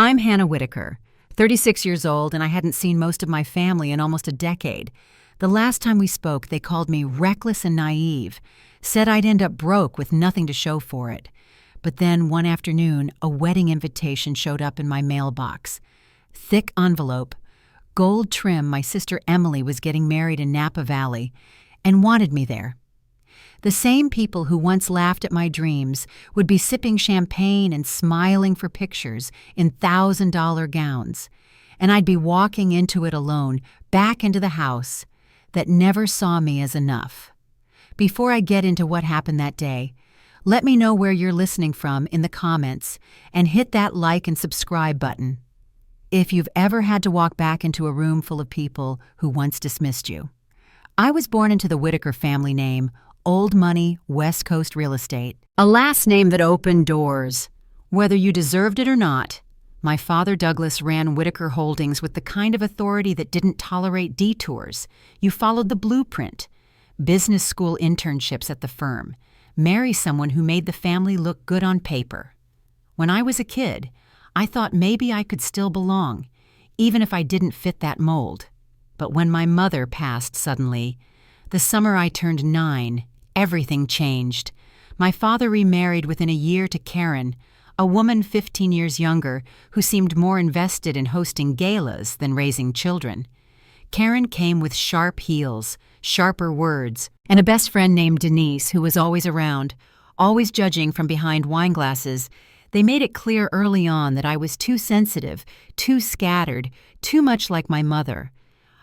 I'm Hannah Whitaker, 36 years old, and I hadn't seen most of my family in almost a decade. The last time we spoke, they called me reckless and naive, said I'd end up broke with nothing to show for it. But then one afternoon, a wedding invitation showed up in my mailbox. Thick envelope, gold trim. My sister Emily was getting married in Napa Valley and wanted me there. The same people who once laughed at my dreams would be sipping champagne and smiling for pictures in $1,000 gowns, and I'd be walking into it alone, back into the house that never saw me as enough. Before I get into what happened that day, let me know where you're listening from in the comments and hit that like and subscribe button if you've ever had to walk back into a room full of people who once dismissed you. I was born into the Whitaker family name, old money, West Coast real estate. A last name that opened doors, whether you deserved it or not. My father, Douglas, ran Whitaker Holdings with the kind of authority that didn't tolerate detours. You followed the blueprint. Business school internships at the firm. Marry someone who made the family look good on paper. When I was a kid, I thought maybe I could still belong, even if I didn't fit that mold. But when my mother passed suddenly, the summer I turned 9, everything changed. My father remarried within a year to Karen, a woman 15 years younger who seemed more invested in hosting galas than raising children. Karen came with sharp heels, sharper words, and a best friend named Denise who was always around, always judging from behind wine glasses. They made it clear early on that I was too sensitive, too scattered, too much like my mother.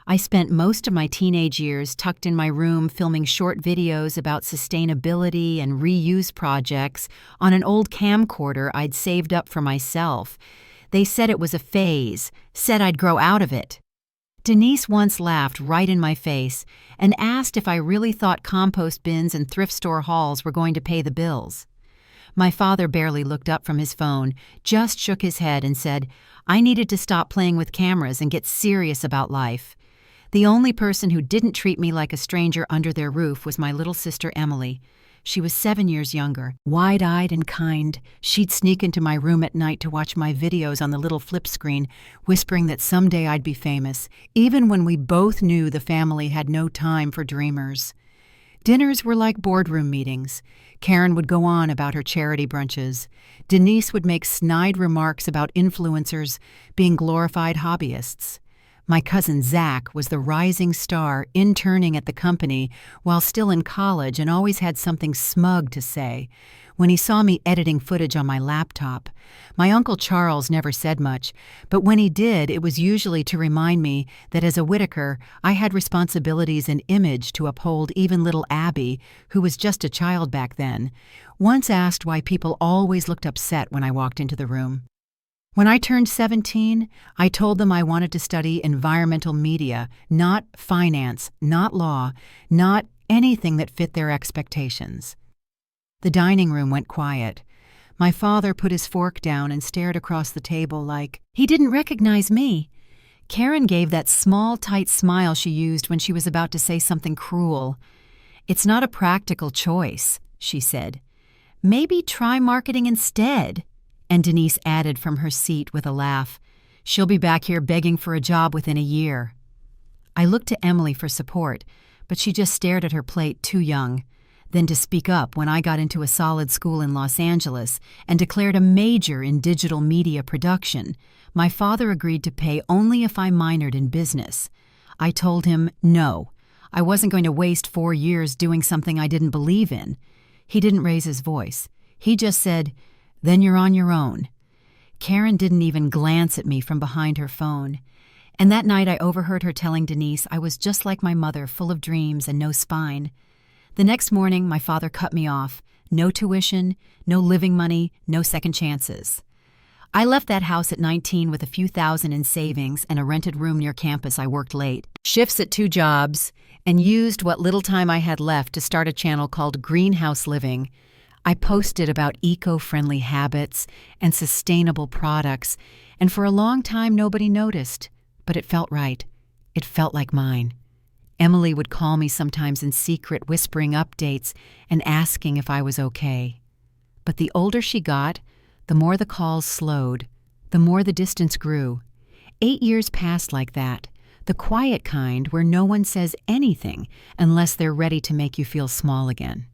I spent most of my teenage years tucked in my room filming short videos about sustainability and reuse projects on an old camcorder I'd saved up for myself. They said it was a phase, said I'd grow out of it. Denise once laughed right in my face and asked if I really thought compost bins and thrift store hauls were going to pay the bills. My father barely looked up from his phone, just shook his head and said, I needed to stop playing with cameras and get serious about life. The only person who didn't treat me like a stranger under their roof was my little sister Emily. She was 7 years younger. Wide-eyed and kind, she'd sneak into my room at night to watch my videos on the little flip screen, whispering that someday I'd be famous, even when we both knew the family had no time for dreamers. Dinners were like boardroom meetings. Karen would go on about her charity brunches. Denise would make snide remarks about influencers being glorified hobbyists. My cousin Zach was the rising star interning at the company while still in college and always had something smug to say. When he saw me editing footage on my laptop, my Uncle Charles never said much, but when he did, it was usually to remind me that as a Whitaker, I had responsibilities and image to uphold. Even little Abby, who was just a child back then, once asked why people always looked upset when I walked into the room. When I turned 17, I told them I wanted to study environmental media, not finance, not law, not anything that fit their expectations. The dining room went quiet. My father put his fork down and stared across the table like he didn't recognize me. Karen gave that small, tight smile she used when she was about to say something cruel. It's not a practical choice, she said. Maybe try marketing instead. And Denise added from her seat with a laugh, she'll be back here begging for a job within a year. I looked to Emily for support, but she just stared at her plate, too young. Then to speak up when I got into a solid school in Los Angeles and declared a major in digital media production, my father agreed to pay only if I minored in business. I told him no. I wasn't going to waste 4 years doing something I didn't believe in. He didn't raise his voice. He just said, then you're on your own. Karen didn't even glance at me from behind her phone. And that night I overheard her telling Denise I was just like my mother, full of dreams and no spine. The next morning, my father cut me off. No tuition, no living money, no second chances. I left that house at 19 with a few thousand in savings and a rented room near campus. I worked late, shifts at 2 jobs, and used what little time I had left to start a channel called Greenhouse Living. I posted about eco-friendly habits and sustainable products, and for a long time nobody noticed, but it felt right. It felt like mine. Emily would call me sometimes in secret, whispering updates and asking if I was okay. But the older she got, the more the calls slowed, the more the distance grew. 8 years passed like that, the quiet kind where no one says anything unless they're ready to make you feel small again.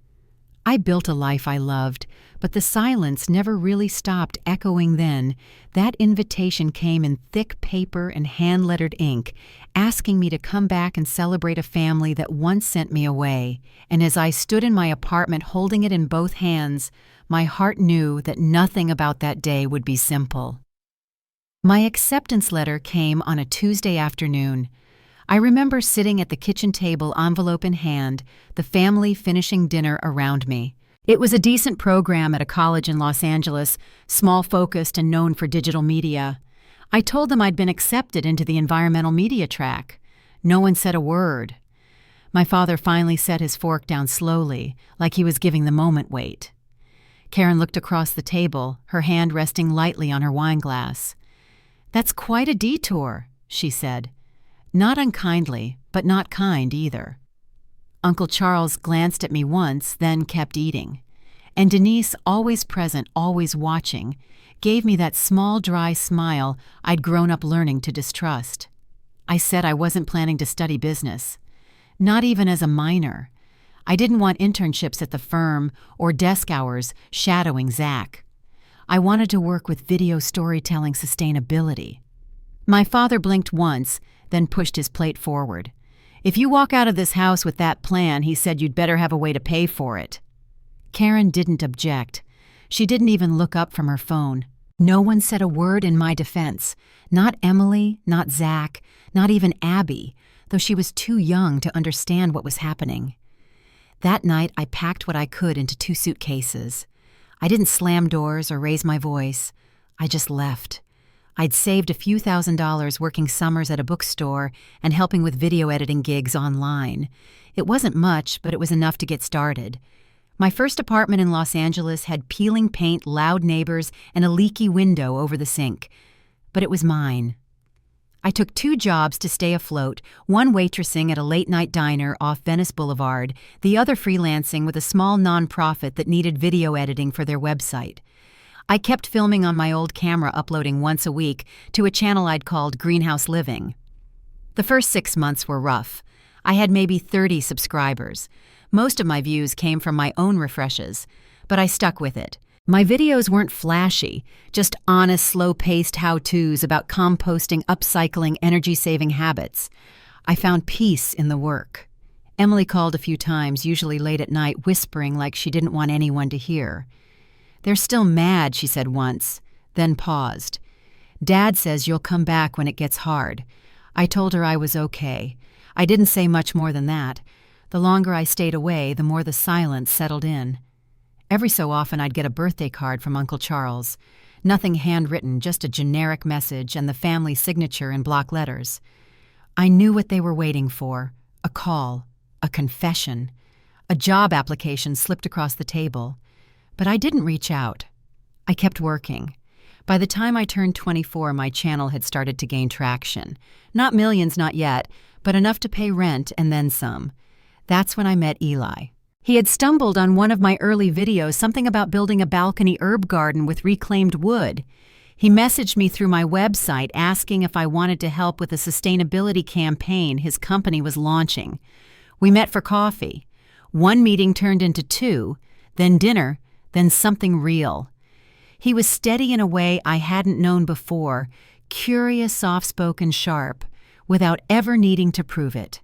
I built a life I loved, but the silence never really stopped echoing then. That invitation came in thick paper and hand-lettered ink, asking me to come back and celebrate a family that once sent me away. And as I stood in my apartment holding it in both hands, my heart knew that nothing about that day would be simple. My acceptance letter came on a Tuesday afternoon. I remember sitting at the kitchen table, envelope in hand, the family finishing dinner around me. It was a decent program at a college in Los Angeles, small-focused and known for digital media. I told them I'd been accepted into the environmental media track. No one said a word. My father finally set his fork down slowly, like he was giving the moment weight. Karen looked across the table, her hand resting lightly on her wine glass. "That's quite a detour," she said. Not unkindly, but not kind either. Uncle Charles glanced at me once, then kept eating. And Denise, always present, always watching, gave me that small, dry smile I'd grown up learning to distrust. I said I wasn't planning to study business. Not even as a minor. I didn't want internships at the firm or desk hours shadowing Zach. I wanted to work with video storytelling sustainability. My father blinked once, then pushed his plate forward. "If you walk out of this house with that plan," he said, "you'd better have a way to pay for it." Karen didn't object. She didn't even look up from her phone. No one said a word in my defense. Not Emily, not Zach, not even Abby, though she was too young to understand what was happening. That night, I packed what I could into 2 suitcases. I didn't slam doors or raise my voice. I just left. I'd saved a few $1,000s working summers at a bookstore and helping with video editing gigs online. It wasn't much, but it was enough to get started. My first apartment in Los Angeles had peeling paint, loud neighbors, and a leaky window over the sink. But it was mine. I took 2 jobs to stay afloat, one waitressing at a late-night diner off Venice Boulevard, the other freelancing with a small nonprofit that needed video editing for their website. I kept filming on my old camera, uploading once a week to a channel I'd called Greenhouse Living. The first 6 months were rough. I had maybe 30 subscribers. Most of my views came from my own refreshes, but I stuck with it. My videos weren't flashy, just honest, slow-paced how-tos about composting, upcycling, energy-saving habits. I found peace in the work. Emily called a few times, usually late at night, whispering like she didn't want anyone to hear. "They're still mad," she said once, then paused. "Dad says you'll come back when it gets hard." I told her I was okay. I didn't say much more than that. The longer I stayed away, the more the silence settled in. Every so often I'd get a birthday card from Uncle Charles. Nothing handwritten, just a generic message and the family signature in block letters. I knew what they were waiting for. A call. A confession. A job application slipped across the table. But I didn't reach out. I kept working. By the time I turned 24, my channel had started to gain traction. Not millions, not yet, but enough to pay rent and then some. That's when I met Eli. He had stumbled on one of my early videos, something about building a balcony herb garden with reclaimed wood. He messaged me through my website asking if I wanted to help with a sustainability campaign his company was launching. We met for coffee. One meeting turned into 2, then dinner, then something real. He was steady in a way I hadn't known before, curious, soft-spoken, sharp, without ever needing to prove it.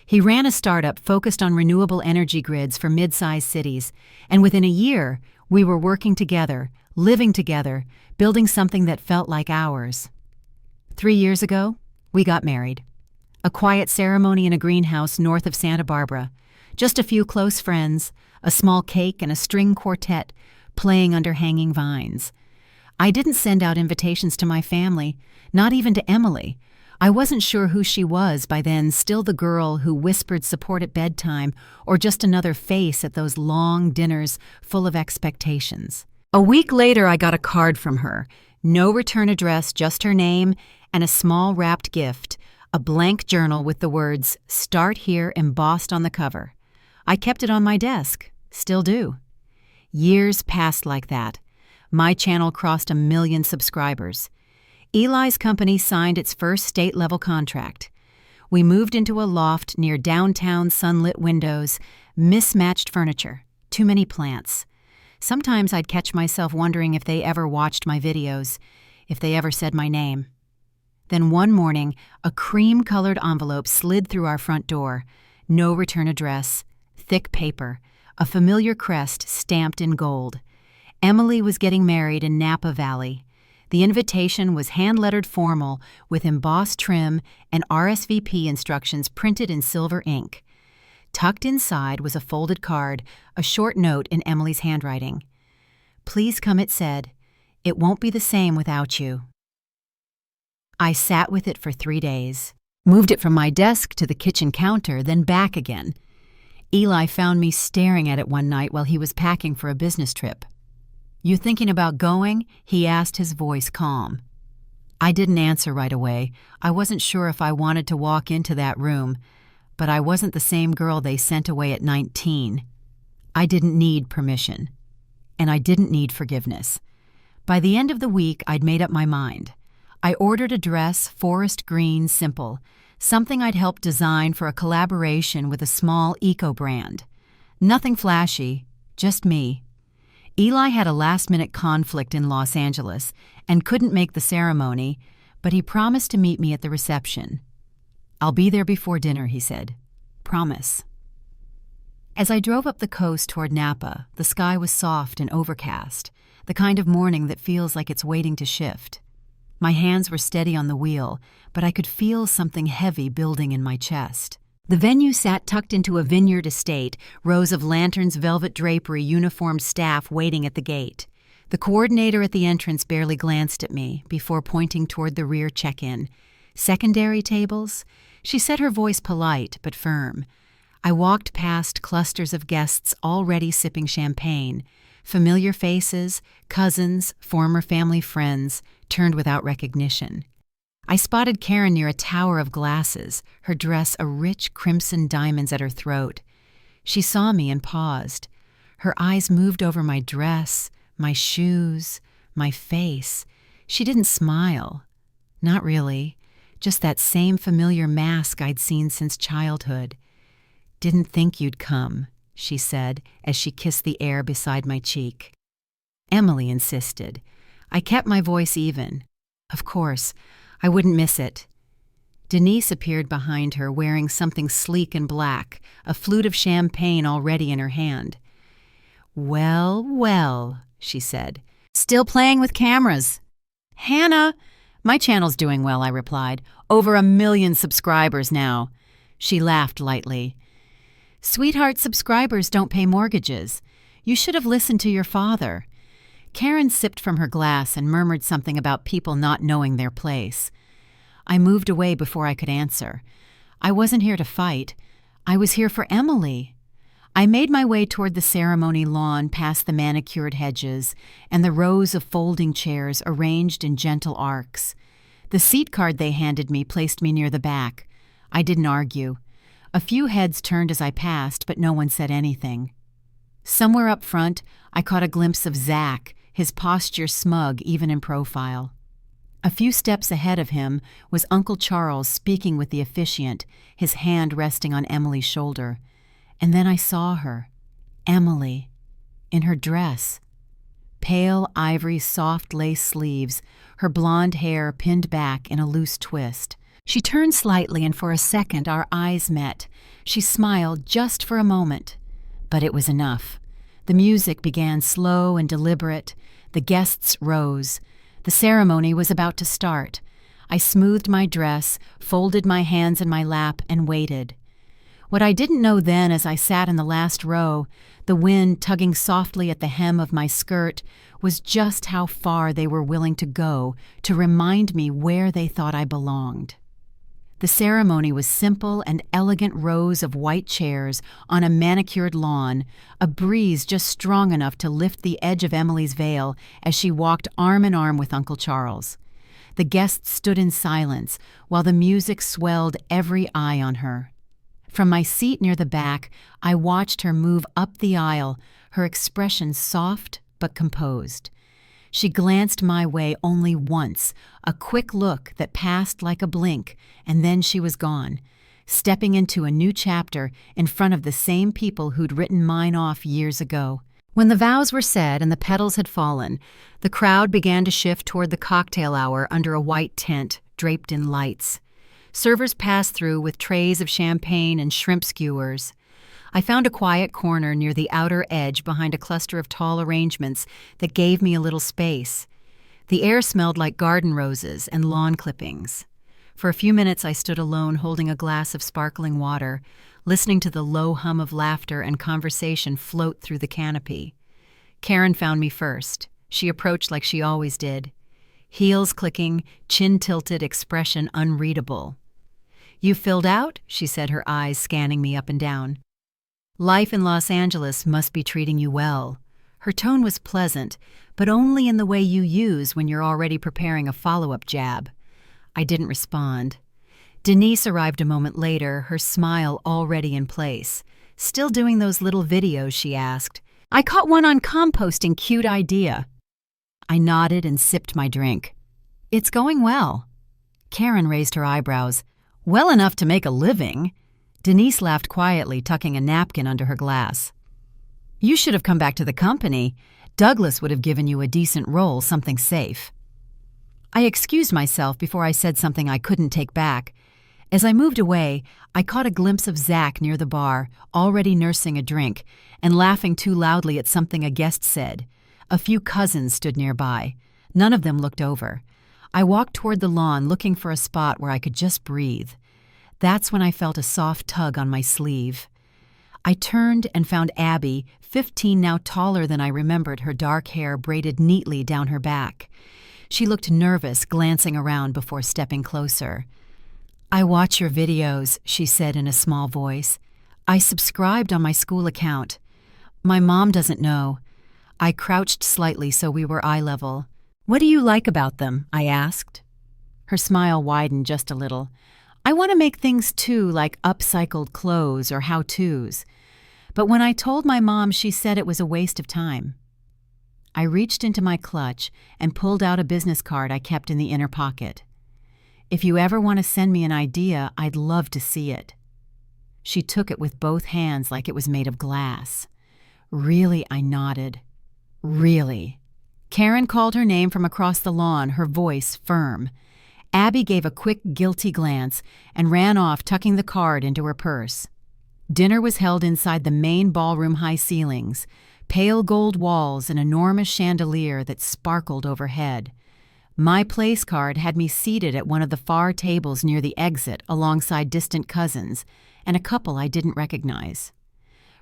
He ran a startup focused on renewable energy grids for mid-sized cities, and within a year, we were working together, living together, building something that felt like ours. 3 years ago, we got married. A quiet ceremony in a greenhouse north of Santa Barbara. Just a few close friends, a small cake, and a string quartet playing under hanging vines. I didn't send out invitations to my family, not even to Emily. I wasn't sure who she was by then, still the girl who whispered support at bedtime or just another face at those long dinners full of expectations. A week later, I got a card from her. No return address, just her name and a small wrapped gift, a blank journal with the words, "Start Here," embossed on the cover. I kept it on my desk. Still do. Years passed like that. My channel crossed 1 million subscribers. Eli's company signed its first state-level contract. We moved into a loft near downtown sunlit windows, mismatched furniture, too many plants. Sometimes I'd catch myself wondering if they ever watched my videos, if they ever said my name. Then one morning, a cream-colored envelope slid through our front door. No return address, thick paper, a familiar crest stamped in gold. Emily was getting married in Napa Valley. The invitation was hand-lettered formal with embossed trim and RSVP instructions printed in silver ink. Tucked inside was a folded card, a short note in Emily's handwriting. "Please come," it said. "It won't be the same without you." I sat with it for 3 days, moved it from my desk to the kitchen counter, then back again. Eli found me staring at it one night while he was packing for a business trip. "You thinking about going?" he asked, his voice calm. I didn't answer right away. I wasn't sure if I wanted to walk into that room, but I wasn't the same girl they sent away at 19. I didn't need permission, and I didn't need forgiveness. By the end of the week, I'd made up my mind. I ordered a dress, forest green, simple, something I'd helped design for a collaboration with a small eco-brand. Nothing flashy, just me. Eli had a last-minute conflict in Los Angeles and couldn't make the ceremony, but he promised to meet me at the reception. "I'll be there before dinner," he said. "Promise." As I drove up the coast toward Napa, the sky was soft and overcast, the kind of morning that feels like it's waiting to shift. My hands were steady on the wheel, but I could feel something heavy building in my chest. The venue sat tucked into a vineyard estate, rows of lanterns, velvet drapery, uniformed staff waiting at the gate. The coordinator at the entrance barely glanced at me before pointing toward the rear check-in. "Secondary tables?" She said, her voice polite but firm. I walked past clusters of guests already sipping champagne. Familiar faces, cousins, former family friends, turned without recognition. I spotted Karen near a tower of glasses, her dress a rich crimson diamonds at her throat. She saw me and paused. Her eyes moved over my dress, my shoes, my face. She didn't smile. Not really. Just that same familiar mask I'd seen since childhood. "Didn't think you'd come," she said as she kissed the air beside my cheek. Emily insisted. I kept my voice even. Of course, I wouldn't miss it. Denise appeared behind her wearing something sleek and black, a flute of champagne already in her hand. "Well, well," she said. "Still playing with cameras." "Hannah!" "My channel's doing well," I replied. "Over 1 million subscribers now." She laughed lightly. "Sweetheart, subscribers don't pay mortgages. You should have listened to your father." Karen sipped from her glass and murmured something about people not knowing their place. I moved away before I could answer. I wasn't here to fight. I was here for Emily. I made my way toward the ceremony lawn past the manicured hedges and the rows of folding chairs arranged in gentle arcs. The seat card they handed me placed me near the back. I didn't argue. A few heads turned as I passed, but no one said anything. Somewhere up front, I caught a glimpse of Zach, his posture smug even in profile. A few steps ahead of him was Uncle Charles speaking with the officiant, his hand resting on Emily's shoulder. And then I saw her, Emily, in her dress. Pale ivory soft lace sleeves, her blonde hair pinned back in a loose twist. She turned slightly and for a second our eyes met. She smiled just for a moment, but it was enough. The music began slow and deliberate. The guests rose. The ceremony was about to start. I smoothed my dress, folded my hands in my lap, and waited. What I didn't know then as I sat in the last row, the wind tugging softly at the hem of my skirt, was just how far they were willing to go to remind me where they thought I belonged. The ceremony was simple and elegant rows of white chairs on a manicured lawn, a breeze just strong enough to lift the edge of Emily's veil as she walked arm in arm with Uncle Charles. The guests stood in silence while the music swelled every eye on her. From my seat near the back, I watched her move up the aisle, her expression soft but composed. She glanced my way only once, a quick look that passed like a blink, and then she was gone, stepping into a new chapter in front of the same people who'd written mine off years ago. When the vows were said and the petals had fallen, the crowd began to shift toward the cocktail hour under a white tent draped in lights. Servers passed through with trays of champagne and shrimp skewers. I found a quiet corner near the outer edge behind a cluster of tall arrangements that gave me a little space. The air smelled like garden roses and lawn clippings. For a few minutes I stood alone holding a glass of sparkling water, listening to the low hum of laughter and conversation float through the canopy. Karen found me first. She approached like she always did. Heels clicking, chin tilted, expression unreadable. "You filled out?" she said, her eyes scanning me up and down. "Life in Los Angeles must be treating you well." Her tone was pleasant, but only in the way you use when you're already preparing a follow-up jab. I didn't respond. Denise arrived a moment later, her smile already in place. "Still doing those little videos?" she asked. "I caught one on composting, cute idea." I nodded and sipped my drink. "It's going well." Karen raised her eyebrows. "Well enough to make a living." Denise laughed quietly, tucking a napkin under her glass. "You should have come back to the company. Douglas would have given you a decent role, something safe." I excused myself before I said something I couldn't take back. As I moved away, I caught a glimpse of Zach near the bar, already nursing a drink, and laughing too loudly at something a guest said. A few cousins stood nearby. None of them looked over. I walked toward the lawn, looking for a spot where I could just breathe. That's when I felt a soft tug on my sleeve. I turned and found Abby, 15 now, taller than I remembered, her dark hair braided neatly down her back. She looked nervous, glancing around before stepping closer. "I watch your videos," she said in a small voice. "I subscribed on my school account. My mom doesn't know." I crouched slightly so we were eye level. "What do you like about them?" I asked. Her smile widened just a little. "I want to make things too, like upcycled clothes or how-tos. But when I told my mom, she said it was a waste of time." I reached into my clutch and pulled out a business card I kept in the inner pocket. "If you ever want to send me an idea, I'd love to see it." She took it with both hands like it was made of glass. "Really?" I nodded. "Really?" Karen called her name from across the lawn, her voice firm. Abby gave a quick, guilty glance and ran off, tucking the card into her purse. Dinner was held inside the main ballroom high ceilings, pale gold walls, an enormous chandelier that sparkled overhead. My place card had me seated at one of the far tables near the exit alongside distant cousins and a couple I didn't recognize.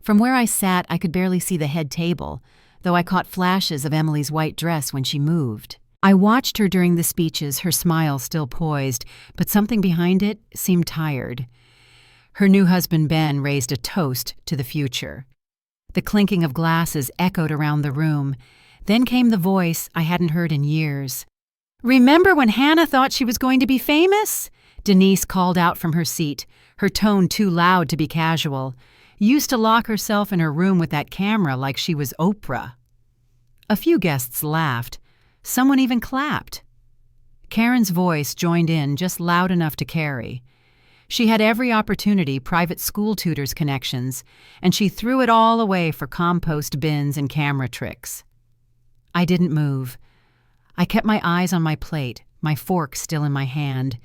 From where I sat, I could barely see the head table, though I caught flashes of Emily's white dress when she moved. I watched her during the speeches, her smile still poised, but something behind it seemed tired. Her new husband Ben raised a toast to the future. The clinking of glasses echoed around the room. Then came the voice I hadn't heard in years. "Remember when Hannah thought she was going to be famous?" Denise called out from her seat, her tone too loud to be casual. "Used to lock herself in her room with that camera like she was Oprah." A few guests laughed. Someone even clapped. Karen's voice joined in just loud enough to carry. She had every opportunity, private school tutors connections, and she threw it all away for compost bins and camera tricks. I didn't move. I kept my eyes on my plate, my fork still in my hand.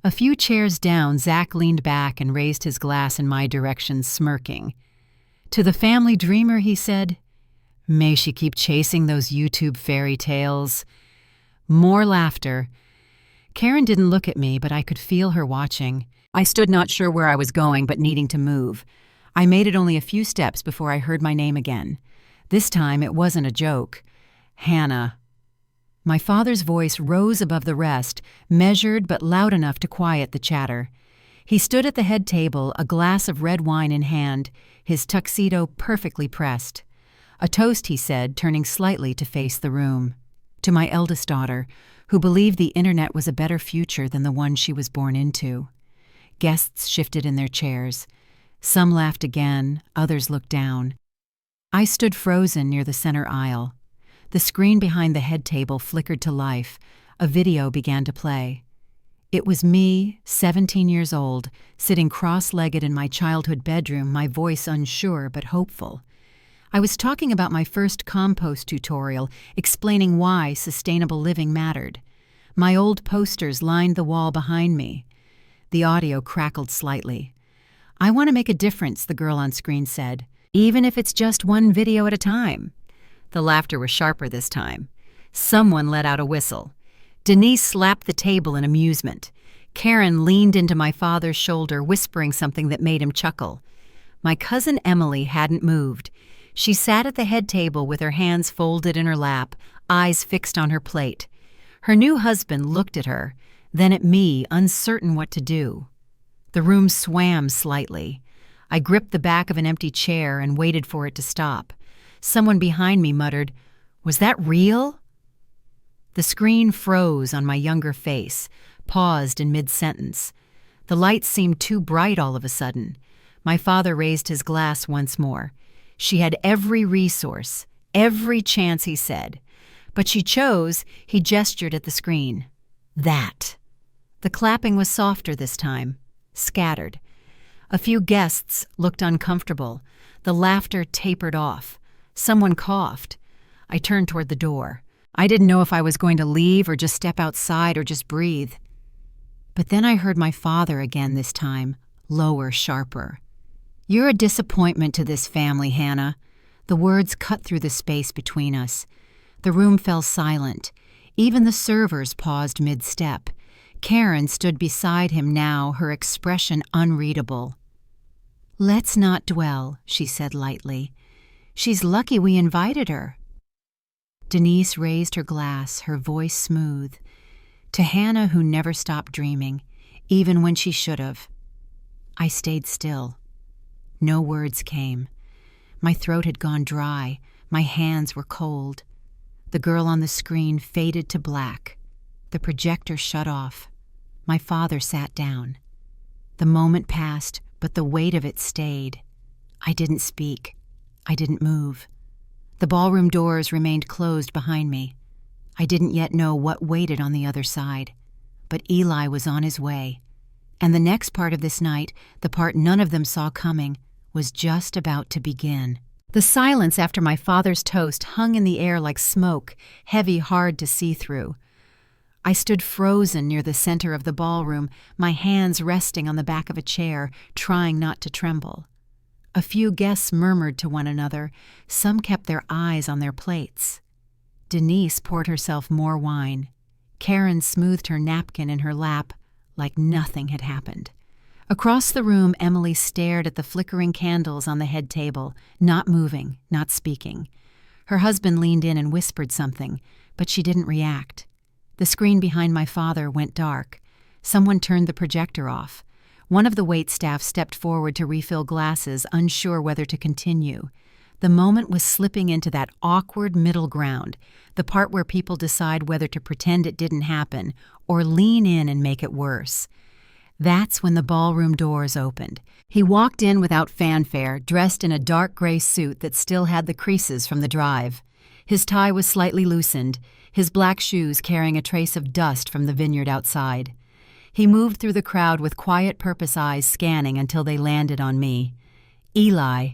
A few chairs down, Zach leaned back and raised his glass in my direction, smirking. "To the family dreamer," he said. "May she keep chasing those YouTube fairy tales." More laughter. Karen didn't look at me, but I could feel her watching. I stood not sure where I was going, but needing to move. I made it only a few steps before I heard my name again. This time it wasn't a joke. "Hannah." My father's voice rose above the rest, measured but loud enough to quiet the chatter. He stood at the head table, a glass of red wine in hand, his tuxedo perfectly pressed. "A toast," he said, turning slightly to face the room. "To my eldest daughter, who believed the internet was a better future than the one she was born into." Guests shifted in their chairs. Some laughed again, others looked down. I stood frozen near the center aisle. The screen behind the head table flickered to life. A video began to play. It was me, 17 years old, sitting cross-legged in my childhood bedroom, my voice unsure but hopeful. I was talking about my first compost tutorial, explaining why sustainable living mattered. My old posters lined the wall behind me. The audio crackled slightly. "I want to make a difference," the girl on screen said, "even if it's just one video at a time." The laughter was sharper this time. Someone let out a whistle. Denise slapped the table in amusement. Karen leaned into my father's shoulder, whispering something that made him chuckle. My cousin Emily hadn't moved. She sat at the head table with her hands folded in her lap, eyes fixed on her plate. Her new husband looked at her, then at me, uncertain what to do. The room swam slightly. I gripped the back of an empty chair and waited for it to stop. Someone behind me muttered, "Was that real?" The screen froze on my younger face, paused in mid-sentence. The lights seemed too bright all of a sudden. My father raised his glass once more. She had every resource, every chance, he said. But she chose, he gestured at the screen. That. The clapping was softer this time, scattered. A few guests looked uncomfortable. The laughter tapered off. Someone coughed. I turned toward the door. I didn't know if I was going to leave or just step outside or just breathe. But then I heard my father again this time, lower, sharper. "You're a disappointment to this family, Hannah." The words cut through the space between us. The room fell silent. Even the servers paused mid-step. Karen stood beside him now, her expression unreadable. "Let's not dwell," she said lightly. "She's lucky we invited her." Denise raised her glass, her voice smooth. To Hannah, who never stopped dreaming, even when she should have. I stayed still. No words came. My throat had gone dry. My hands were cold. The girl on the screen faded to black. The projector shut off. My father sat down. The moment passed, but the weight of it stayed. I didn't speak. I didn't move. The ballroom doors remained closed behind me. I didn't yet know what waited on the other side. But Eli was on his way. And the next part of this night, the part none of them saw coming, was just about to begin. The silence after my father's toast hung in the air like smoke, heavy, hard to see through. I stood frozen near the center of the ballroom, my hands resting on the back of a chair, trying not to tremble. A few guests murmured to one another. Some kept their eyes on their plates. Denise poured herself more wine. Karen smoothed her napkin in her lap like nothing had happened. Across the room, Emily stared at the flickering candles on the head table, not moving, not speaking. Her husband leaned in and whispered something, but she didn't react. The screen behind my father went dark. Someone turned the projector off. One of the waitstaff stepped forward to refill glasses, unsure whether to continue. The moment was slipping into that awkward middle ground, the part where people decide whether to pretend it didn't happen or lean in and make it worse. That's when the ballroom doors opened. He walked in without fanfare, dressed in a dark gray suit that still had the creases from the drive. His tie was slightly loosened, his black shoes carrying a trace of dust from the vineyard outside. He moved through the crowd with quiet purpose eyes scanning until they landed on me. Eli.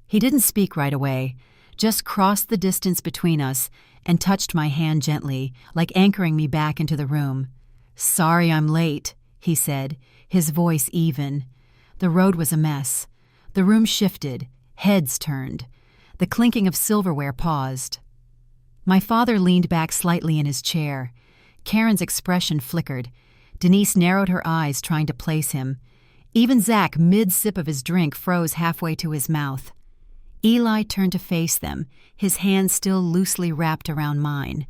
He didn't speak right away, just crossed the distance between us and touched my hand gently, like anchoring me back into the room. "Sorry I'm late," he said, his voice even. The road was a mess. The room shifted, heads turned. The clinking of silverware paused. My father leaned back slightly in his chair. Karen's expression flickered. Denise narrowed her eyes, trying to place him. Even Zach, mid-sip of his drink, froze halfway to his mouth. Eli turned to face them, his hand still loosely wrapped around mine.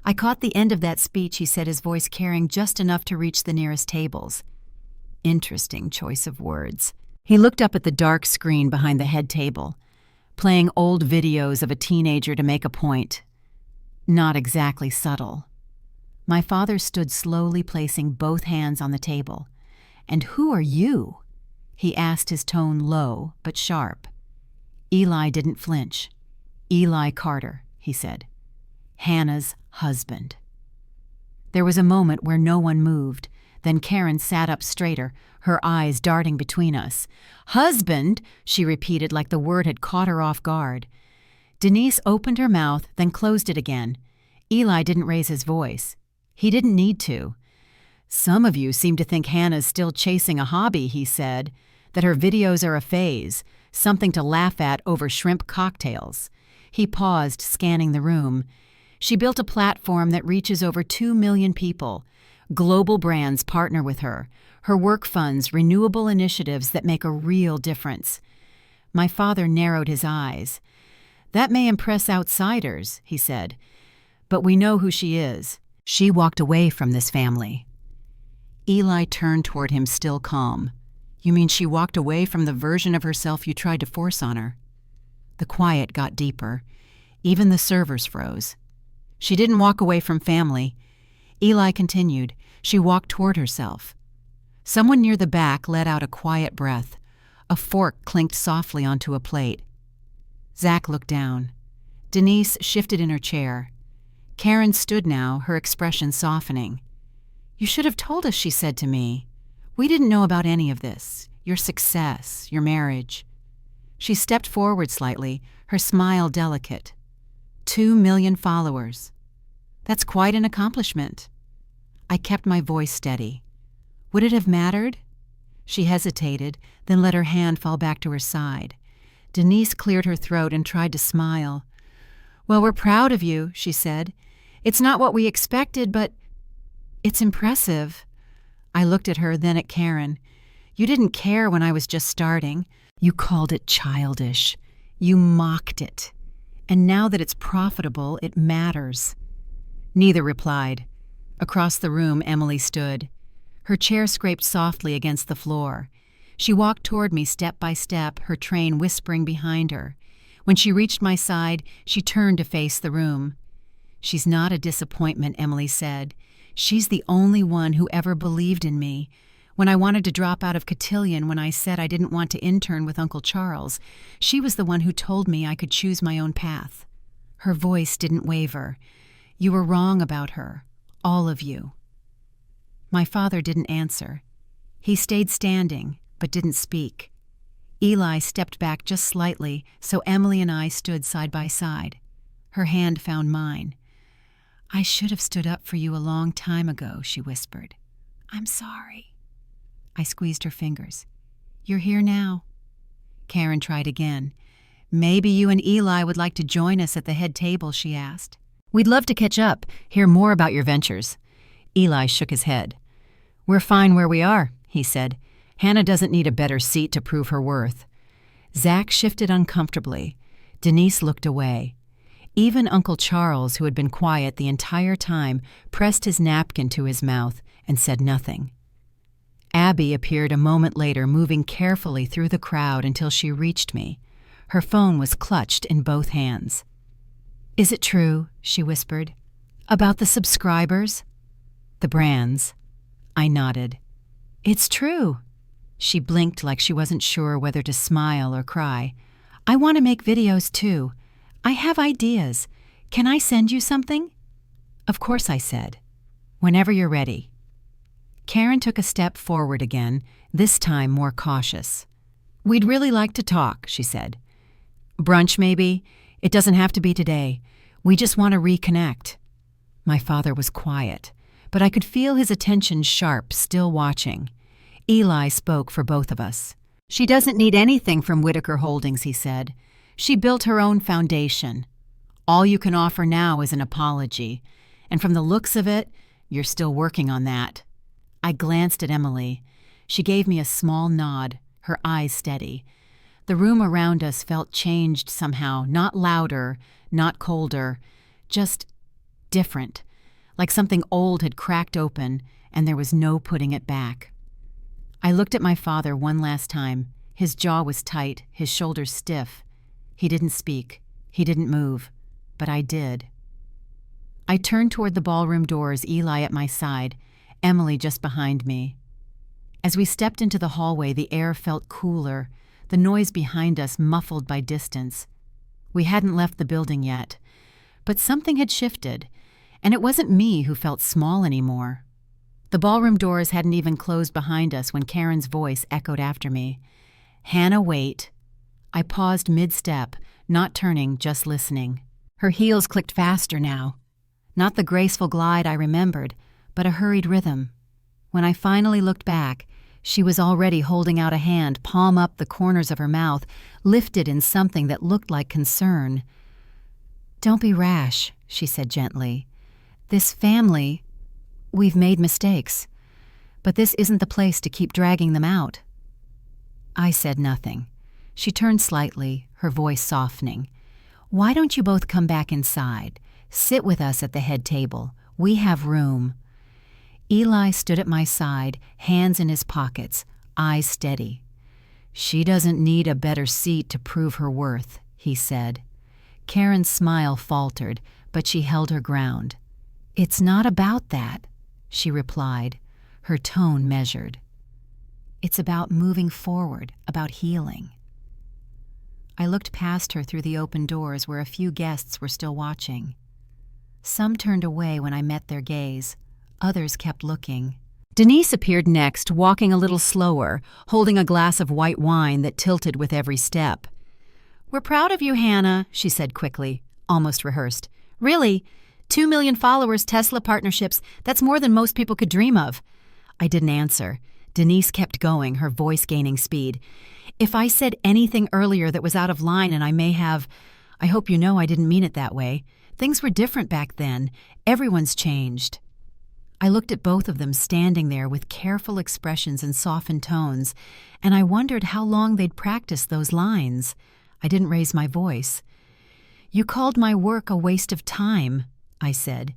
I caught the end of that speech, he said, his voice carrying just enough to reach the nearest tables. Interesting choice of words. He looked up at the dark screen behind the head table, playing old videos of a teenager to make a point. Not exactly subtle. My father stood slowly, placing both hands on the table. "And who are you?" he asked, his tone low but sharp. Eli didn't flinch. "Eli Carter," he said. Hannah's husband. There was a moment where no one moved. Then Karen sat up straighter, her eyes darting between us. "Husband?" she repeated like the word had caught her off guard. Denise opened her mouth, then closed it again. Eli didn't raise his voice. He didn't need to. "Some of you seem to think Hannah's still chasing a hobby," he said, "that her videos are a phase, something to laugh at over shrimp cocktails." He paused, scanning the room. "She built a platform that reaches over 2 million people. Global brands partner with her. Her work funds renewable initiatives that make a real difference." My father narrowed his eyes. "That may impress outsiders," he said, "but we know who she is. She walked away from this family." Eli turned toward him, still calm. "You mean she walked away from the version of herself you tried to force on her?" The quiet got deeper. Even the servers froze. "She didn't walk away from family." Eli continued. "She walked toward herself." Someone near the back let out a quiet breath. A fork clinked softly onto a plate. Zach looked down. Denise shifted in her chair. Karen stood now, her expression softening. "You should have told us," she said to me. "We didn't know about any of this. Your success, your marriage." She stepped forward slightly, her smile delicate. 2 million followers. That's quite an accomplishment." I kept my voice steady. "Would it have mattered?" She hesitated, then let her hand fall back to her side. Denise cleared her throat and tried to smile. "Well, we're proud of you," she said. "It's not what we expected, but it's impressive." I looked at her, then at Karen. "You didn't care when I was just starting. You called it childish. You mocked it. And now that it's profitable, it matters." Neither replied. Across the room, Emily stood. Her chair scraped softly against the floor. She walked toward me step by step, her train whispering behind her. When she reached my side, she turned to face the room. "She's not a disappointment," Emily said. "She's the only one who ever believed in me. When I wanted to drop out of cotillion, when I said I didn't want to intern with Uncle Charles, she was the one who told me I could choose my own path." Her voice didn't waver. "You were wrong about her. All of you." My father didn't answer. He stayed standing, but didn't speak. Eli stepped back just slightly, so Emily and I stood side by side. Her hand found mine. "I should have stood up for you a long time ago," she whispered. "I'm sorry." I squeezed her fingers. "You're here now." Karen tried again. "Maybe you and Eli would like to join us at the head table," she asked. "We'd love to catch up, hear more about your ventures." Eli shook his head. "We're fine where we are," he said. "Hannah doesn't need a better seat to prove her worth." Zach shifted uncomfortably. Denise looked away. Even Uncle Charles, who had been quiet the entire time, pressed his napkin to his mouth and said nothing. Abby appeared a moment later, moving carefully through the crowd until she reached me. Her phone was clutched in both hands. "Is it true?" she whispered. "About the subscribers?" "The brands." I nodded. "It's true." She blinked like she wasn't sure whether to smile or cry. "I want to make videos too. I have ideas. Can I send you something?" "Of course," I said. "Whenever you're ready." Karen took a step forward again, this time more cautious. "We'd really like to talk," she said. "Brunch, maybe? It doesn't have to be today. We just want to reconnect." My father was quiet, but I could feel his attention sharp, still watching. Eli spoke for both of us. "She doesn't need anything from Whitaker Holdings," he said. "She built her own foundation. All you can offer now is an apology. And from the looks of it, you're still working on that." I glanced at Emily. She gave me a small nod, her eyes steady. The room around us felt changed somehow, not louder, not colder, just different, like something old had cracked open and there was no putting it back. I looked at my father one last time. His jaw was tight, his shoulders stiff. He didn't speak. He didn't move. But I did. I turned toward the ballroom doors, Eli at my side, Emily just behind me. As we stepped into the hallway, the air felt cooler, the noise behind us muffled by distance. We hadn't left the building yet. But something had shifted, and it wasn't me who felt small anymore. The ballroom doors hadn't even closed behind us when Karen's voice echoed after me. "Hannah, wait." I paused mid-step, not turning, just listening. Her heels clicked faster now. Not the graceful glide I remembered, but a hurried rhythm. When I finally looked back, she was already holding out a hand, palm up, the corners of her mouth lifted in something that looked like concern. "Don't be rash," she said gently. "This family, we've made mistakes, but this isn't the place to keep dragging them out." I said nothing. She turned slightly, her voice softening. "Why don't you both come back inside? Sit with us at the head table. We have room." Eli stood at my side, hands in his pockets, eyes steady. "She doesn't need a better seat to prove her worth," he said. Karen's smile faltered, but she held her ground. "It's not about that," she replied, her tone measured. "It's about moving forward, about healing." I looked past her through the open doors where a few guests were still watching. Some turned away when I met their gaze. Others kept looking. Denise appeared next, walking a little slower, holding a glass of white wine that tilted with every step. "We're proud of you, Hannah," she said quickly, almost rehearsed. "Really, 2 million followers, Tesla partnerships, that's more than most people could dream of." I didn't answer. Denise kept going, her voice gaining speed. "If I said anything earlier that was out of line, and I hope you know I didn't mean it that way. Things were different back then. Everyone's changed." I looked at both of them standing there with careful expressions and softened tones, and I wondered how long they'd practiced those lines. I didn't raise my voice. "You called my work a waste of time," I said.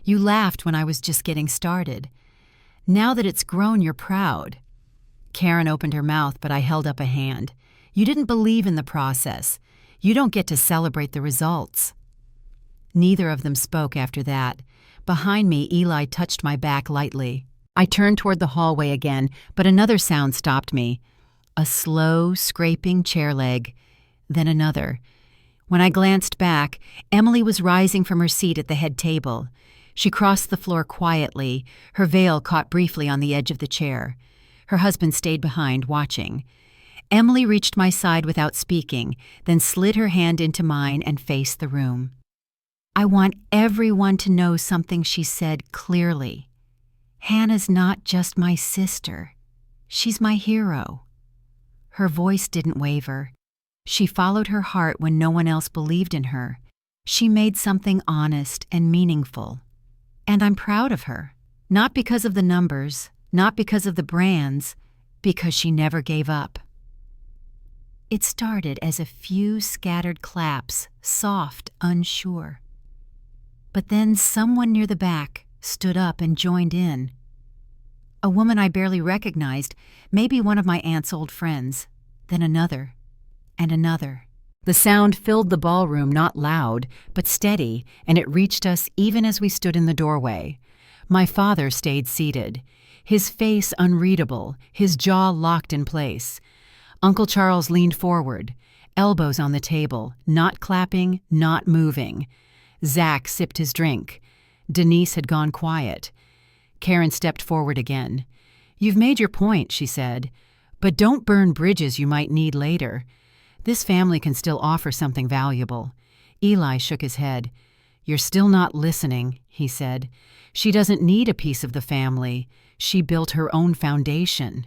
"You laughed when I was just getting started. Now that it's grown, you're proud." Karen opened her mouth, but I held up a hand. "You didn't believe in the process. You don't get to celebrate the results." Neither of them spoke after that. Behind me, Eli touched my back lightly. I turned toward the hallway again, but another sound stopped me. A slow, scraping chair leg. Then another. When I glanced back, Emily was rising from her seat at the head table. She crossed the floor quietly, her veil caught briefly on the edge of the chair. Her husband stayed behind, watching. Emily reached my side without speaking, then slid her hand into mine and faced the room. "I want everyone to know something," she said clearly. "Hannah's not just my sister. She's my hero." Her voice didn't waver. She followed her heart when no one else believed in her. She made something honest and meaningful. And I'm proud of her. Not because of the numbers, not because of the brands, because she never gave up. It started as a few scattered claps, soft, unsure. But then someone near the back stood up and joined in. A woman I barely recognized, maybe one of my aunt's old friends. Then another, and another. The sound filled the ballroom, not loud, but steady, and it reached us even as we stood in the doorway. My father stayed seated, his face unreadable, his jaw locked in place. Uncle Charles leaned forward, elbows on the table, not clapping, not moving. Zach sipped his drink. Denise had gone quiet. Karen stepped forward again. "You've made your point," she said, "but don't burn bridges you might need later. This family can still offer something valuable." Eli shook his head. "You're still not listening," he said. "She doesn't need a piece of the family. She built her own foundation."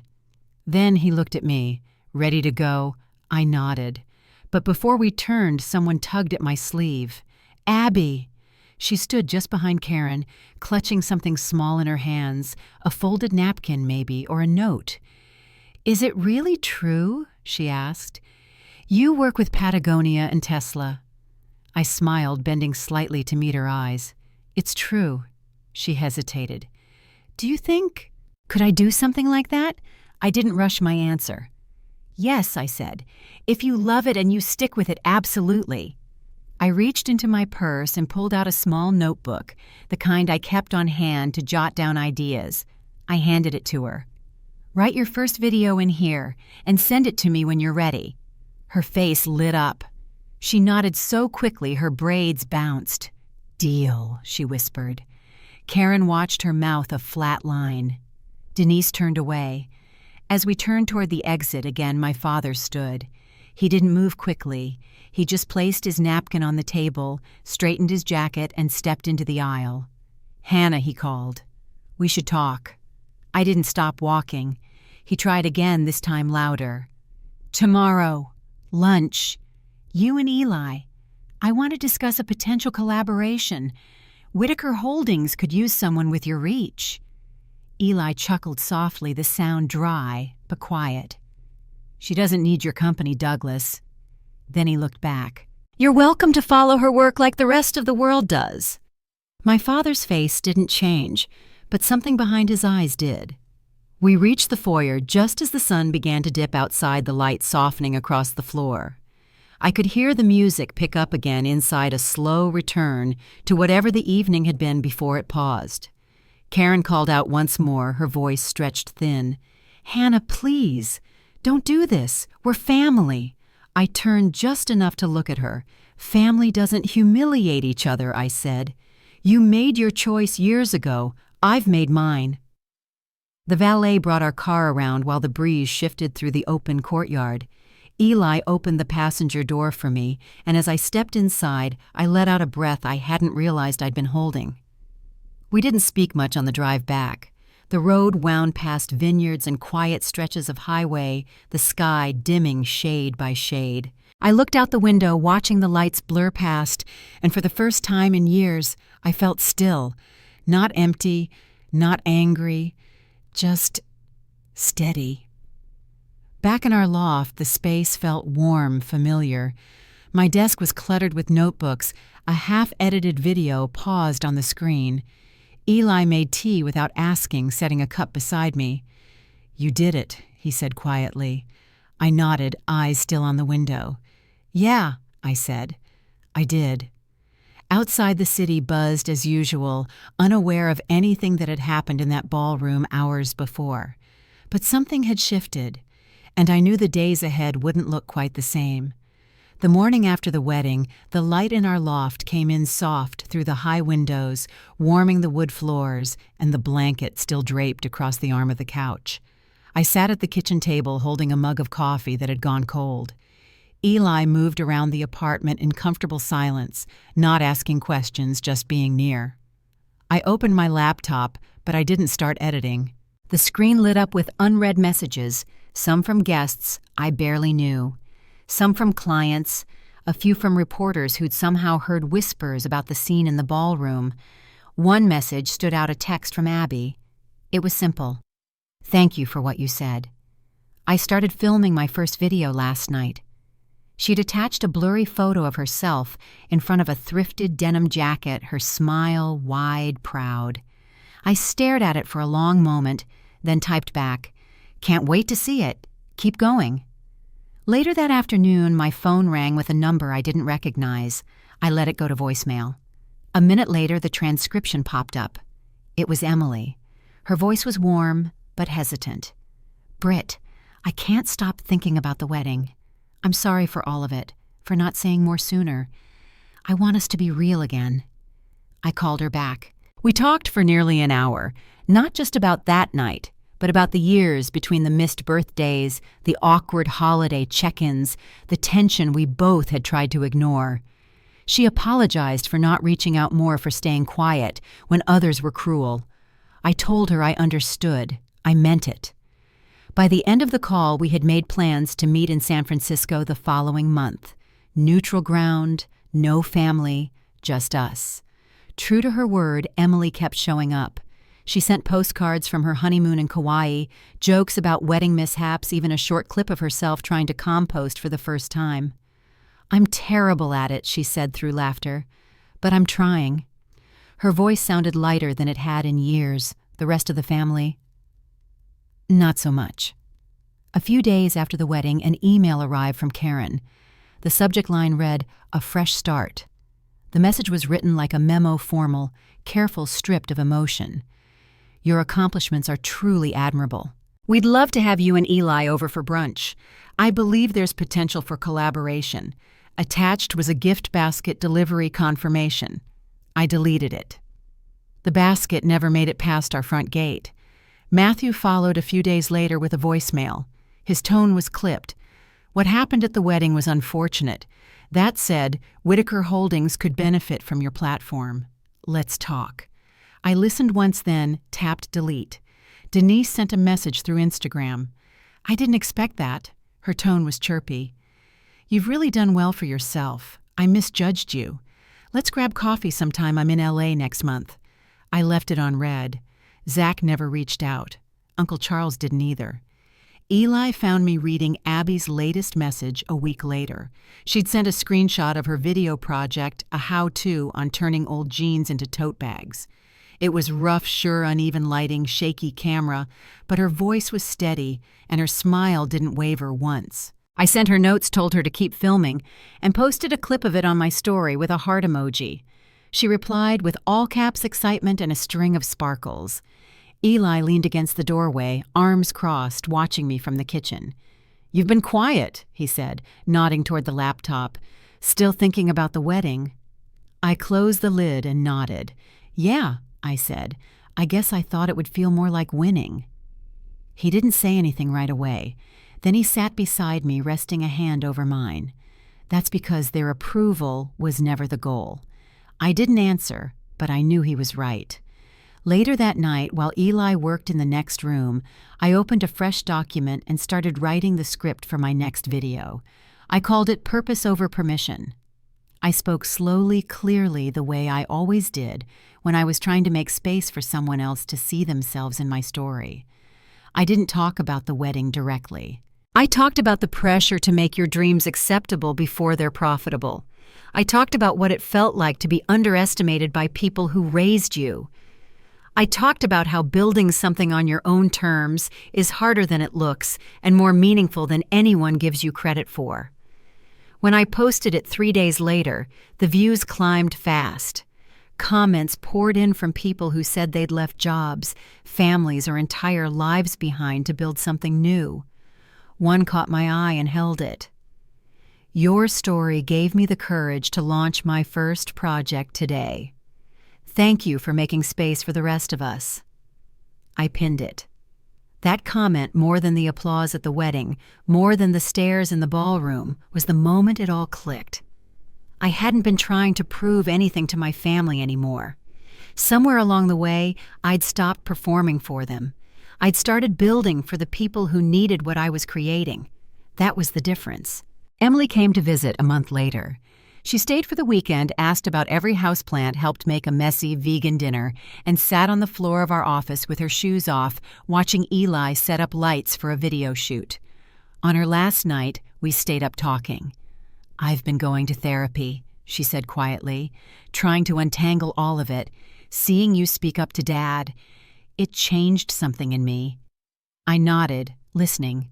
Then he looked at me. Ready to go, I nodded. But before we turned, someone tugged at my sleeve. "Abby!" She stood just behind Karen, clutching something small in her hands, a folded napkin maybe, or a note. "Is it really true?" she asked. "You work with Patagonia and Tesla." I smiled, bending slightly to meet her eyes. "It's true." She hesitated. "Do you think? Could I do something like that?" I didn't rush my answer. "Yes," I said. "If you love it and you stick with it, absolutely." I reached into my purse and pulled out a small notebook, the kind I kept on hand to jot down ideas. I handed it to her. "Write your first video in here and send it to me when you're ready." Her face lit up. She nodded so quickly her braids bounced. Deal, she whispered. Karen watched her mouth a flat line. Denise turned away. As we turned toward the exit again, my father stood. He didn't move quickly. He just placed his napkin on the table, straightened his jacket, and stepped into the aisle. "Hannah," he called. "We should talk." I didn't stop walking. He tried again, this time louder. "Tomorrow. Lunch. You and Eli. I want to discuss a potential collaboration. Whitaker Holdings could use someone with your reach." Eli chuckled softly, the sound dry but quiet. "She doesn't need your company, Douglas." Then he looked back. "You're welcome to follow her work like the rest of the world does." My father's face didn't change, but something behind his eyes did. We reached the foyer just as the sun began to dip outside, the light softening across the floor. I could hear the music pick up again inside, a slow return to whatever the evening had been before it paused. Karen called out once more, her voice stretched thin. "Hannah, please, don't do this. We're family." I turned just enough to look at her. "Family doesn't humiliate each other," I said. "You made your choice years ago. I've made mine." The valet brought our car around while the breeze shifted through the open courtyard. Eli opened the passenger door for me, and as I stepped inside, I let out a breath I hadn't realized I'd been holding. We didn't speak much on the drive back. The road wound past vineyards and quiet stretches of highway, the sky dimming shade by shade. I looked out the window, watching the lights blur past, and for the first time in years, I felt still. Not empty, not angry, just steady. Back in our loft, the space felt warm, familiar. My desk was cluttered with notebooks, a half-edited video paused on the screen. Eli made tea without asking, setting a cup beside me. "You did it," he said quietly. I nodded, eyes still on the window. "Yeah," I said. "I did." Outside, the city buzzed as usual, unaware of anything that had happened in that ballroom hours before. But something had shifted, and I knew the days ahead wouldn't look quite the same. The morning after the wedding, the light in our loft came in soft through the high windows, warming the wood floors and the blanket still draped across the arm of the couch. I sat at the kitchen table holding a mug of coffee that had gone cold. Eli moved around the apartment in comfortable silence, not asking questions, just being near. I opened my laptop, but I didn't start editing. The screen lit up with unread messages, some from guests I barely knew, some from clients, a few from reporters who'd somehow heard whispers about the scene in the ballroom. One message stood out, a text from Abby. It was simple. "Thank you for what you said. I started filming my first video last night." She'd attached a blurry photo of herself in front of a thrifted denim jacket, her smile wide, proud. I stared at it for a long moment, then typed back, "Can't wait to see it. Keep going." Later that afternoon, my phone rang with a number I didn't recognize. I let it go to voicemail. A minute later, the transcription popped up. It was Emily. Her voice was warm, but hesitant. "Britt, I can't stop thinking about the wedding. I'm sorry for all of it, for not saying more sooner. I want us to be real again." I called her back. We talked for nearly an hour, not just about that night, but about the years between the missed birthdays, the awkward holiday check-ins, the tension we both had tried to ignore. She apologized for not reaching out more, for staying quiet when others were cruel. I told her I understood. I meant it. By the end of the call, we had made plans to meet in San Francisco the following month. Neutral ground, no family, just us. True to her word, Emily kept showing up. She sent postcards from her honeymoon in Kauai, jokes about wedding mishaps, even a short clip of herself trying to compost for the first time. "I'm terrible at it," she said through laughter, "but I'm trying." Her voice sounded lighter than it had in years. The rest of the family? Not so much. A few days after the wedding, an email arrived from Karen. The subject line read, "A fresh start." The message was written like a memo, formal, careful, stripped of emotion. "Your accomplishments are truly admirable. We'd love to have you and Eli over for brunch. I believe there's potential for collaboration." Attached was a gift basket delivery confirmation. I deleted it. The basket never made it past our front gate. Matthew followed a few days later with a voicemail. His tone was clipped. What happened at the wedding was unfortunate. That said, Whitaker Holdings could benefit from your platform. Let's talk. I listened once, then tapped delete. Denise sent a message through Instagram. I didn't expect that. Her tone was chirpy. You've really done well for yourself. I misjudged you. Let's grab coffee sometime. I'm in LA next month. I left it on read. Zach never reached out. Uncle Charles didn't either. Eli found me reading Abby's latest message a week later. She'd sent a screenshot of her video project, a how-to on turning old jeans into tote bags. It was rough, sure, uneven lighting, shaky camera, but her voice was steady, and her smile didn't waver once. I sent her notes, told her to keep filming, and posted a clip of it on my story with a heart emoji. She replied with all-caps excitement and a string of sparkles. Eli leaned against the doorway, arms crossed, watching me from the kitchen. You've been quiet, he said, nodding toward the laptop. Still thinking about the wedding? I closed the lid and nodded. Yeah, I said. I guess I thought it would feel more like winning. He didn't say anything right away. Then he sat beside me, resting a hand over mine. That's because their approval was never the goal. I didn't answer, but I knew he was right. Later that night, while Eli worked in the next room, I opened a fresh document and started writing the script for my next video. I called it Purpose Over Permission. I spoke slowly, clearly, the way I always did when I was trying to make space for someone else to see themselves in my story. I didn't talk about the wedding directly. I talked about the pressure to make your dreams acceptable before they're profitable. I talked about what it felt like to be underestimated by people who raised you. I talked about how building something on your own terms is harder than it looks and more meaningful than anyone gives you credit for. When I posted it 3 days later, the views climbed fast. Comments poured in from people who said they'd left jobs, families, or entire lives behind to build something new. One caught my eye and held it. Your story gave me the courage to launch my first project today. Thank you for making space for the rest of us. I pinned it. That comment, more than the applause at the wedding, more than the stares in the ballroom, was the moment it all clicked. I hadn't been trying to prove anything to my family anymore. Somewhere along the way, I'd stopped performing for them. I'd started building for the people who needed what I was creating. That was the difference. Emily came to visit a month later. She stayed for the weekend, asked about every houseplant, helped make a messy vegan dinner, and sat on the floor of our office with her shoes off, watching Eli set up lights for a video shoot. On her last night, we stayed up talking. I've been going to therapy, she said quietly, trying to untangle all of it. Seeing you speak up to Dad, it changed something in me. I nodded, listening.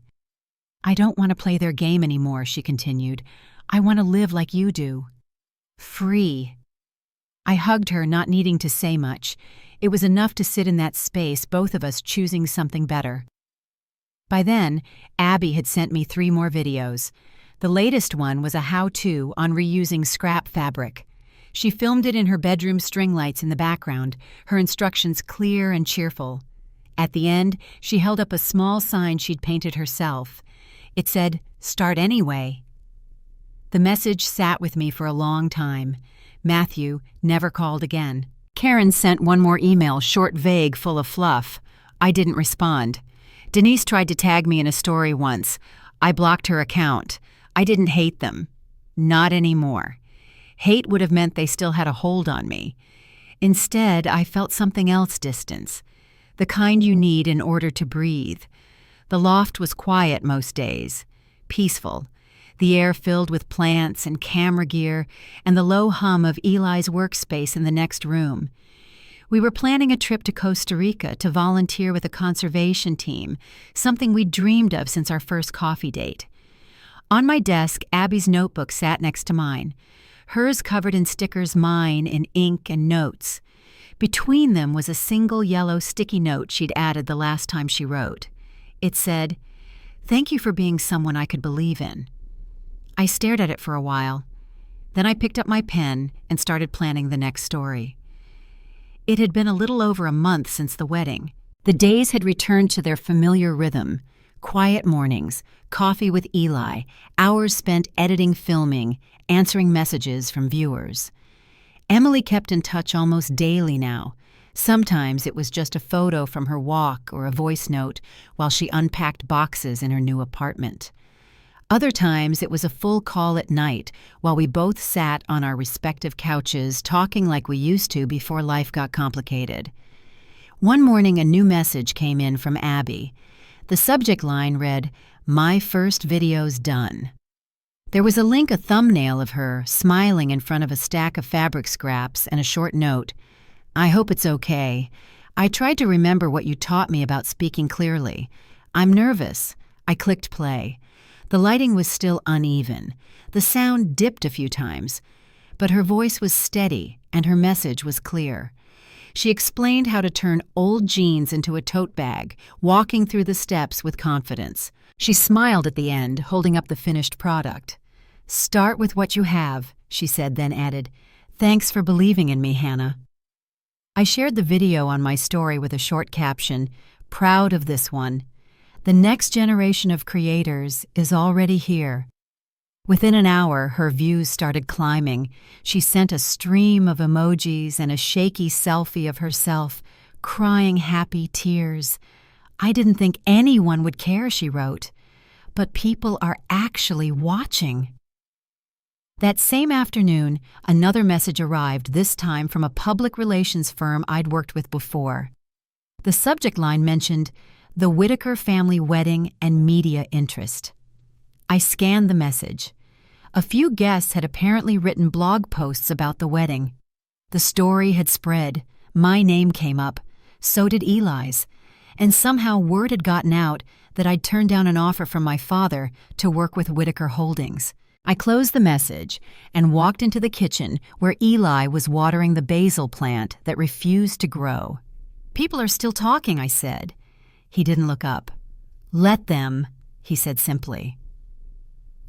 I don't want to play their game anymore, she continued. I want to live like you do. Free. I hugged her, not needing to say much. It was enough to sit in that space, both of us choosing something better. By then, Abby had sent me 3 more videos. The latest one was a how-to on reusing scrap fabric. She filmed it in her bedroom, string lights in the background, her instructions clear and cheerful. At the end, she held up a small sign she'd painted herself. It said, "Start anyway." The message sat with me for a long time. Matthew never called again. Karen sent one more email, short, vague, full of fluff. I didn't respond. Denise tried to tag me in a story once. I blocked her account. I didn't hate them. Not anymore. Hate would have meant they still had a hold on me. Instead, I felt something else, distance. The kind you need in order to breathe. The loft was quiet most days. Peaceful. The air filled with plants and camera gear, and the low hum of Eli's workspace in the next room. We were planning a trip to Costa Rica to volunteer with a conservation team, something we'd dreamed of since our first coffee date. On my desk, Abby's notebook sat next to mine, hers covered in stickers, mine in ink and notes. Between them was a single yellow sticky note she'd added the last time she wrote. It said, "Thank you for being someone I could believe in." I stared at it for a while. Then I picked up my pen and started planning the next story. It had been a little over a month since the wedding. The days had returned to their familiar rhythm. Quiet mornings, coffee with Eli, hours spent editing, filming, answering messages from viewers. Emily kept in touch almost daily now. Sometimes it was just a photo from her walk or a voice note while she unpacked boxes in her new apartment. Other times it was a full call at night while we both sat on our respective couches talking like we used to before life got complicated. One morning a new message came in from Abby. The subject line read, "My first video's done." There was a thumbnail of her smiling in front of a stack of fabric scraps and a short note. "I hope it's okay. I tried to remember what you taught me about speaking clearly. I'm nervous." I clicked play. The lighting was still uneven. The sound dipped a few times, but her voice was steady and her message was clear. She explained how to turn old jeans into a tote bag, walking through the steps with confidence. She smiled at the end, holding up the finished product. "Start with what you have," she said, then added, "Thanks for believing in me, Hannah." I shared the video on my story with a short caption, "Proud of this one. The next generation of creators is already here." Within an hour, her views started climbing. She sent a stream of emojis and a shaky selfie of herself, crying happy tears. "I didn't think anyone would care," she wrote. "But people are actually watching." That same afternoon, another message arrived, this time from a public relations firm I'd worked with before. The subject line mentioned, "The Whitaker family wedding and media interest." I scanned the message. A few guests had apparently written blog posts about the wedding. The story had spread. My name came up. So did Eli's. And somehow word had gotten out that I'd turned down an offer from my father to work with Whitaker Holdings. I closed the message and walked into the kitchen where Eli was watering the basil plant that refused to grow. "People are still talking," I said. He didn't look up. "Let them," he said simply.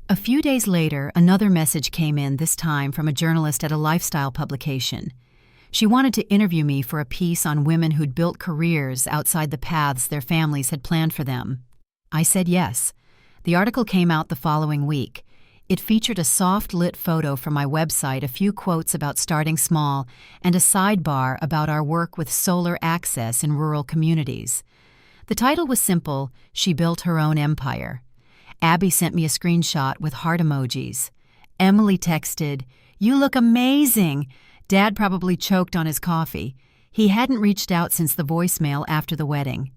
A few days later, another message came in, this time from a journalist at a lifestyle publication. She wanted to interview me for a piece on women who'd built careers outside the paths their families had planned for them. I said yes. The article came out the following week. It featured a soft-lit photo from my website, a few quotes about starting small, and a sidebar about our work with solar access in rural communities. The title was simple, "She Built Her Own Empire." Abby sent me a screenshot with heart emojis. Emily texted, "You look amazing." Dad probably choked on his coffee. He hadn't reached out since the voicemail after the wedding.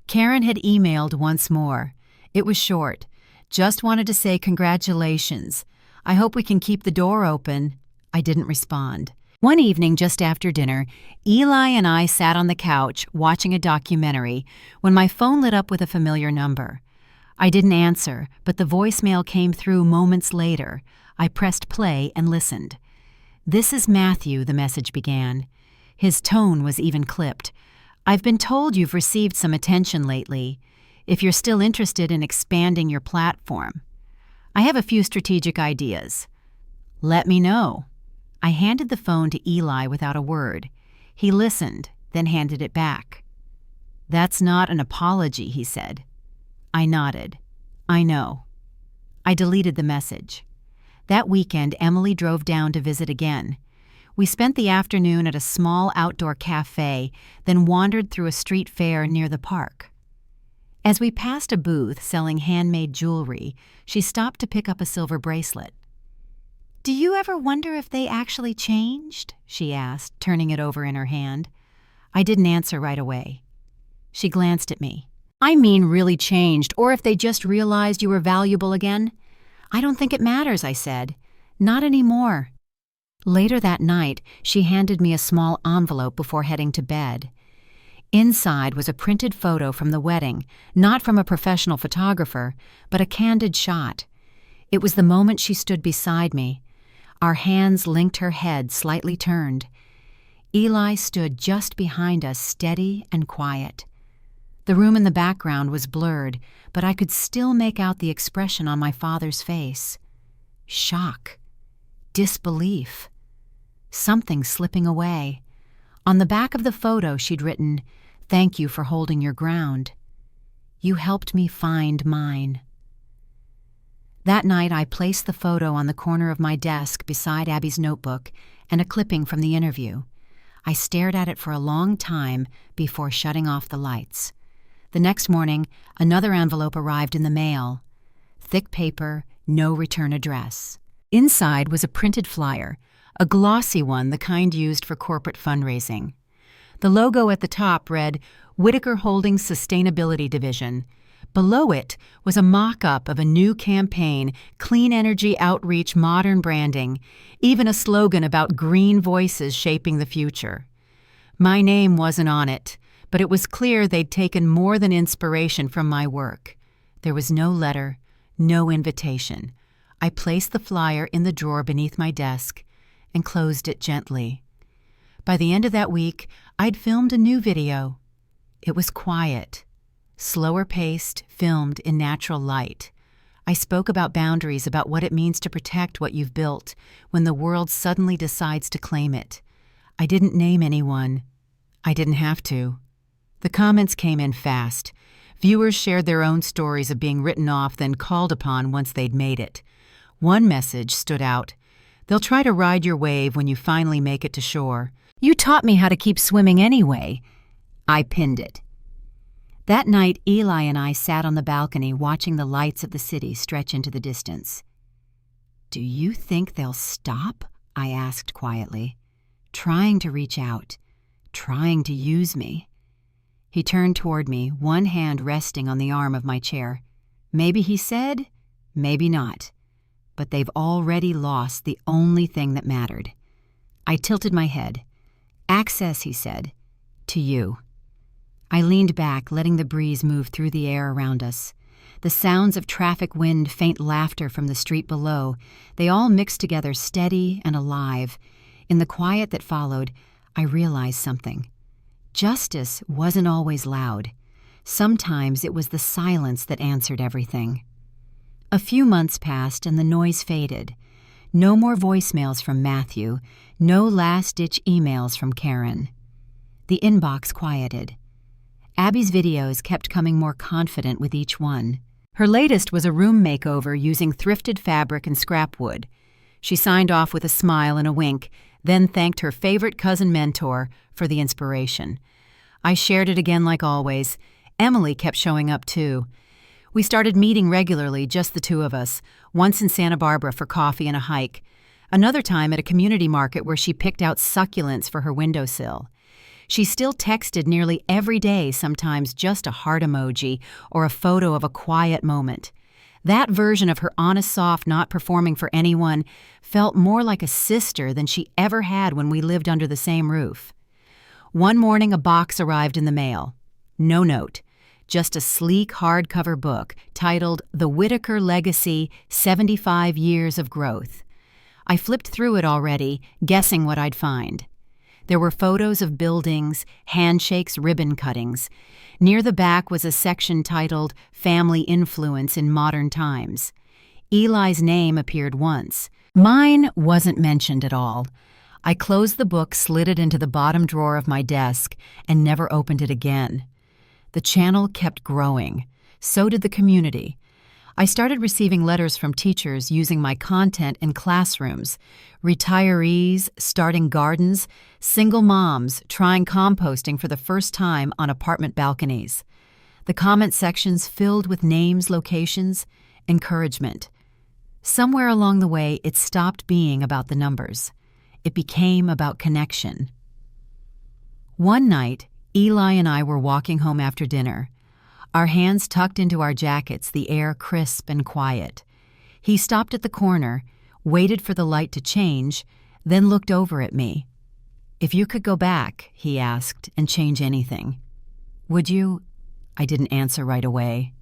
Karen had emailed once more. It was short. "Just wanted to say congratulations. I hope we can keep the door open." I didn't respond. One evening just after dinner, Eli and I sat on the couch watching a documentary when my phone lit up with a familiar number. I didn't answer, but the voicemail came through moments later. I pressed play and listened. "This is Matthew," the message began. His tone was even clipped. "I've been told you've received some attention lately. If you're still interested in expanding your platform, I have a few strategic ideas. Let me know." I handed the phone to Eli without a word. He listened, then handed it back. "That's not an apology," he said. I nodded. "I know." I deleted the message. That weekend, Emily drove down to visit again. We spent the afternoon at a small outdoor cafe, then wandered through a street fair near the park. As we passed a booth selling handmade jewelry, she stopped to pick up a silver bracelet. "Do you ever wonder if they actually changed?" she asked, turning it over in her hand. I didn't answer right away. She glanced at me. "I mean really changed, or if they just realized you were valuable again." "I don't think it matters," I said. "Not anymore." Later that night, she handed me a small envelope before heading to bed. Inside was a printed photo from the wedding, not from a professional photographer, but a candid shot. It was the moment she stood beside me. Our hands linked, her head slightly turned. Eli stood just behind us, steady and quiet. The room in the background was blurred, but I could still make out the expression on my father's face. Shock. disbelief. Something slipping away. On the back of the photo she'd written, "Thank you for holding your ground. You helped me find mine." That night I placed the photo on the corner of my desk beside Abby's notebook and a clipping from the interview. I stared at it for a long time before shutting off the lights. The next morning, another envelope arrived in the mail. Thick paper, no return address. Inside was a printed flyer, a glossy one, the kind used for corporate fundraising. The logo at the top read, Whitaker Holdings Sustainability Division. Below it was a mock-up of a new campaign, clean energy outreach, modern branding, even a slogan about green voices shaping the future. My name wasn't on it, but it was clear they'd taken more than inspiration from my work. There was no letter, no invitation. I placed the flyer in the drawer beneath my desk and closed it gently. By the end of that week, I'd filmed a new video. It was quiet, slower paced, filmed in natural light. I spoke about boundaries, about what it means to protect what you've built when the world suddenly decides to claim it. I didn't name anyone. I didn't have to. The comments came in fast. Viewers shared their own stories of being written off, then called upon once they'd made it. One message stood out. "They'll try to ride your wave when you finally make it to shore. You taught me how to keep swimming anyway." I pinned it. That night, Eli and I sat on the balcony watching the lights of the city stretch into the distance. "Do you think they'll stop?" I asked quietly, trying to reach out, trying to use me. He turned toward me, one hand resting on the arm of my chair. "Maybe," he said, "maybe not. But they've already lost the only thing that mattered." I tilted my head. "Access," he said, "to you." I leaned back, letting the breeze move through the air around us. The sounds of traffic, wind, faint laughter from the street below, they all mixed together, steady and alive. In the quiet that followed, I realized something. Justice wasn't always loud. Sometimes it was the silence that answered everything. A few months passed and the noise faded. No more voicemails from Matthew, no last-ditch emails from Karen. The inbox quieted. Abby's videos kept coming more confident with each one. Her latest was a room makeover using thrifted fabric and scrap wood. She signed off with a smile and a wink, then thanked her favorite cousin mentor for the inspiration. I shared it again like always. Emily kept showing up too. We started meeting regularly, just the two of us, once in Santa Barbara for coffee and a hike, another time at a community market where she picked out succulents for her windowsill. She still texted nearly every day, sometimes just a heart emoji or a photo of a quiet moment. That version of her honest, soft, not performing for anyone felt more like a sister than she ever had when we lived under the same roof. One morning, a box arrived in the mail. No note, just a sleek hardcover book titled The Whitaker Legacy, 75 Years of Growth. I flipped through it already, guessing what I'd find. There were photos of buildings, handshakes, ribbon cuttings. Near the back was a section titled Family Influence in Modern Times. Eli's name appeared once. Mine wasn't mentioned at all. I closed the book, slid it into the bottom drawer of my desk, and never opened it again. The channel kept growing. So did the community. I started receiving letters from teachers using my content in classrooms, retirees starting gardens, single moms trying composting for the first time on apartment balconies. The comment sections filled with names, locations, encouragement. Somewhere along the way, it stopped being about the numbers. It became about connection. One night, Eli and I were walking home after dinner. Our hands tucked into our jackets, the air crisp and quiet. He stopped at the corner, waited for the light to change, then looked over at me. "If you could go back," he asked, "and change anything, would you?" I didn't answer right away.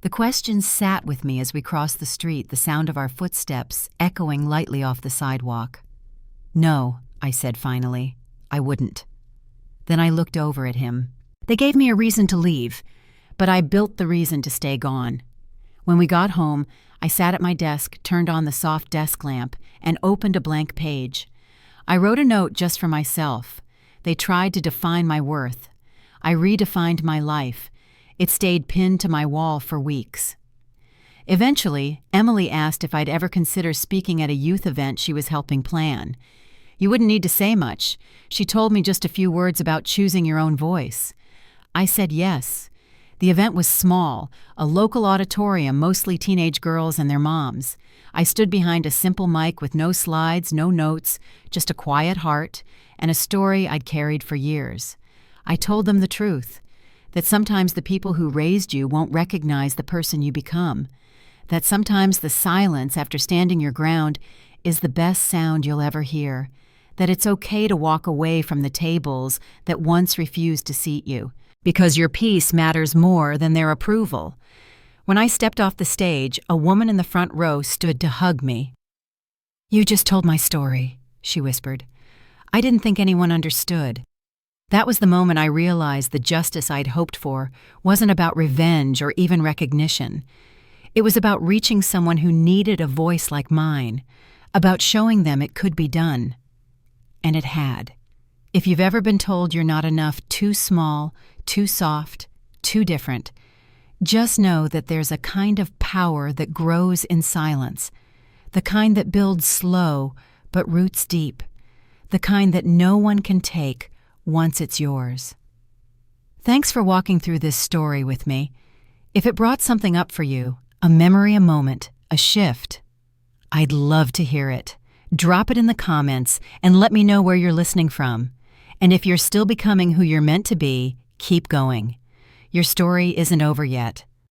The question sat with me as we crossed the street, the sound of our footsteps echoing lightly off the sidewalk. "No," I said finally, "I wouldn't." Then I looked over at him. They gave me a reason to leave, but I built the reason to stay gone. When we got home, I sat at my desk, turned on the soft desk lamp, and opened a blank page. I wrote a note just for myself. They tried to define my worth. I redefined my life. It stayed pinned to my wall for weeks. Eventually, Emily asked if I'd ever consider speaking at a youth event she was helping plan. You wouldn't need to say much. She told me just a few words about choosing your own voice. I said yes. The event was small, a local auditorium, mostly teenage girls and their moms. I stood behind a simple mic with no slides, no notes, just a quiet heart, and a story I'd carried for years. I told them the truth, that sometimes the people who raised you won't recognize the person you become, that sometimes the silence after standing your ground is the best sound you'll ever hear, that it's okay to walk away from the tables that once refused to seat you, because your peace matters more than their approval. When I stepped off the stage, a woman in the front row stood to hug me. "You just told my story," she whispered. I didn't think anyone understood. That was the moment I realized the justice I'd hoped for wasn't about revenge or even recognition. It was about reaching someone who needed a voice like mine, about showing them it could be done. And it had. If you've ever been told you're not enough, too small, too soft, too different, just know that there's a kind of power that grows in silence, the kind that builds slow but roots deep, the kind that no one can take once it's yours. Thanks for walking through this story with me. If it brought something up for you, a memory, a moment, a shift, I'd love to hear it. Drop it in the comments and let me know where you're listening from. And if you're still becoming who you're meant to be, keep going. Your story isn't over yet.